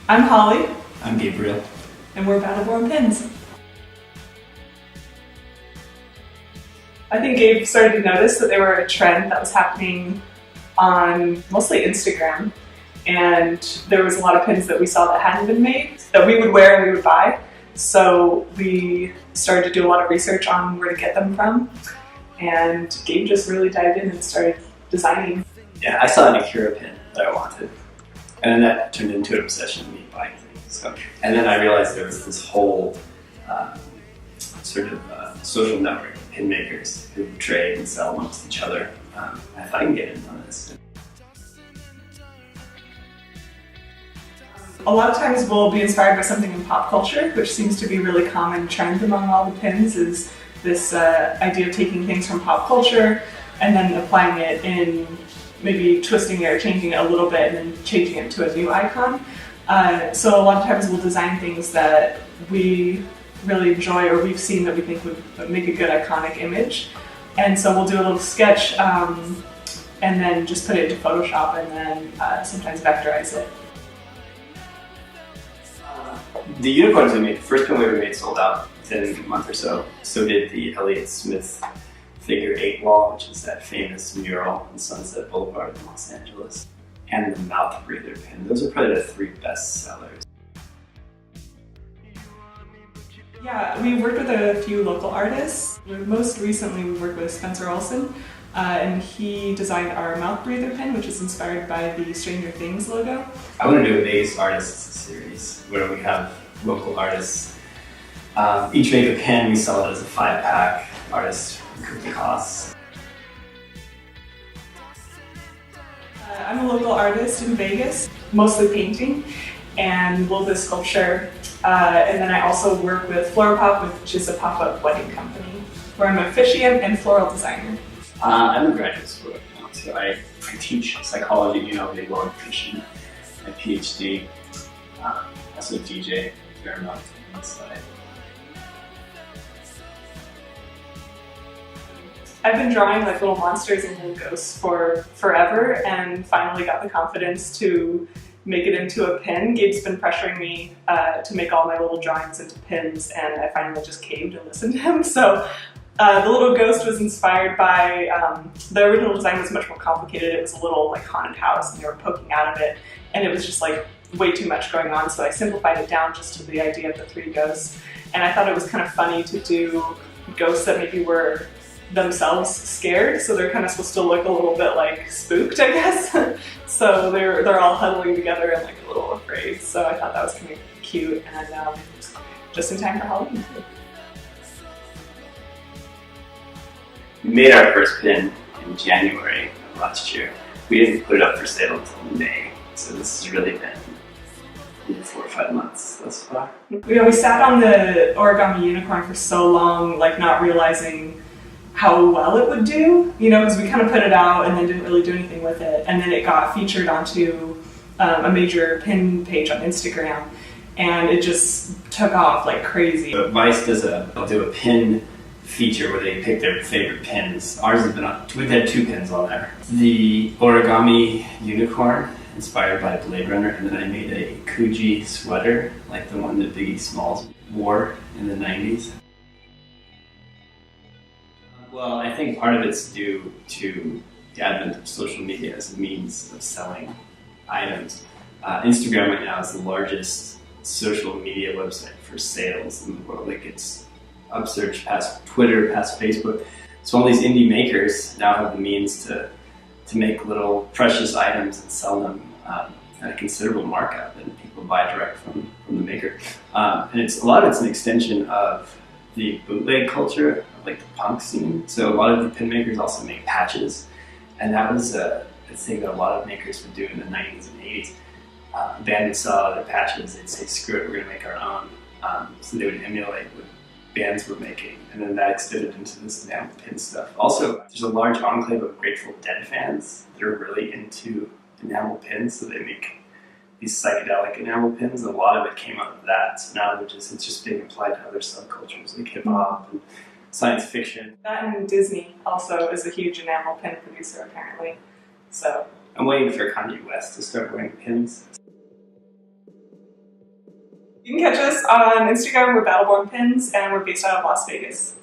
I'm Holly. I'm Gabriel. And we're Battleborn Pins. I think Gabe started to notice that they were a trend that was happening on mostly Instagram. And there was a lot of pins that we saw that hadn't been made that we would wear and we would buy. So we started to do a lot of research on where to get them from. And Gabe just really dived in and started designing. Yeah, I saw an Akira pin that I wanted. And then that turned into an obsession of me buying things. And then I realized there was this whole social network of pin makers who trade and sell amongst each other. I thought I can get in on this. A lot of times we'll be inspired by something in pop culture, which seems to be a really common trend among all the pins, is this idea of taking things from pop culture and then applying it in, maybe twisting it or changing it a little bit and then changing it to a new icon. So a lot of times we'll design things that we really enjoy or we've seen that we think would make a good iconic image. And so we'll do a little sketch and then just put it into Photoshop and then sometimes vectorize it. The unicorns we made, the first pin we ever made, sold out within a month or so. So did the Elliott Smith Figure 8 wall, which is that famous mural on Sunset Boulevard in Los Angeles. And the Mouth Breather pin. Those are probably the 3 best sellers. Yeah, we worked with a few local artists. Most recently we worked with Spencer Olson, and he designed our Mouth Breather pin, which is inspired by the Stranger Things logo. I want to do a Vegas Artists series where we have local artists. Each make a pin, we sell it as a 5-pack. Artists recoup the costs. I'm a local artist in Vegas, mostly painting and a little bit of sculpture. And then I also work with Floropop, which is a pop-up wedding company, where I'm an officiant and floral designer. I'm in graduate school right now, so I teach psychology, big world fiction, my PhD, also DJ, fair amount on the side. I've been drawing like little monsters and little ghosts for forever and finally got the confidence to make it into a pin. Gabe's been pressuring me to make all my little drawings into pins, and I finally just caved and listened to him. So the little ghost was inspired by, the original design was much more complicated. It was a little like haunted house and they were poking out of it, and it was just like way too much going on, so I simplified it down just to the idea of the 3 ghosts. And I thought it was kind of funny to do ghosts that maybe were themselves scared, so they're kind of supposed to look a little bit like spooked, I guess. So they're all huddling together and like a little afraid. So I thought that was kind of cute and just in time for Halloween. We made our first pin in January of last year. We didn't put it up for sale until May, so this has really been 4 or 5 months thus far. We sat on the origami unicorn for so long, like not realizing how well it would do, because we kind of put it out and then didn't really do anything with it. And then it got featured onto a major pin page on Instagram, and it just took off like crazy. Vice they'll do a pin feature where they pick their favorite pins. Ours has been on, we've had 2 pins on there. The origami unicorn, inspired by Blade Runner, and then I made a Kuji sweater, like the one that Biggie Smalls wore in the 90s. Well, I think part of it's due to the advent of social media as a means of selling items. Instagram right now is the largest social media website for sales in the world. Like, it's upsurged past Twitter, past Facebook. So all these indie makers now have the means to make little precious items and sell them at a considerable markup, and people buy direct from the maker. And a lot of it's an extension of the bootleg culture, like the punk scene. So a lot of the pin makers also make patches, and that was a thing that a lot of makers would do in the 90s and 80s. A band would sell their patches, they'd say, screw it, we're gonna make our own. So they would emulate what bands were making, and then that extended into this enamel pin stuff. Also, there's a large enclave of Grateful Dead fans that are really into enamel pins, so they make these psychedelic enamel pins. A lot of it came out of that, so now it's just being applied to other subcultures like hip-hop and science fiction. That and Disney also is a huge enamel pin producer apparently. So I'm waiting for Kanye West to start wearing pins. You can catch us on Instagram, we're Battleborn Pins, and we're based out of Las Vegas.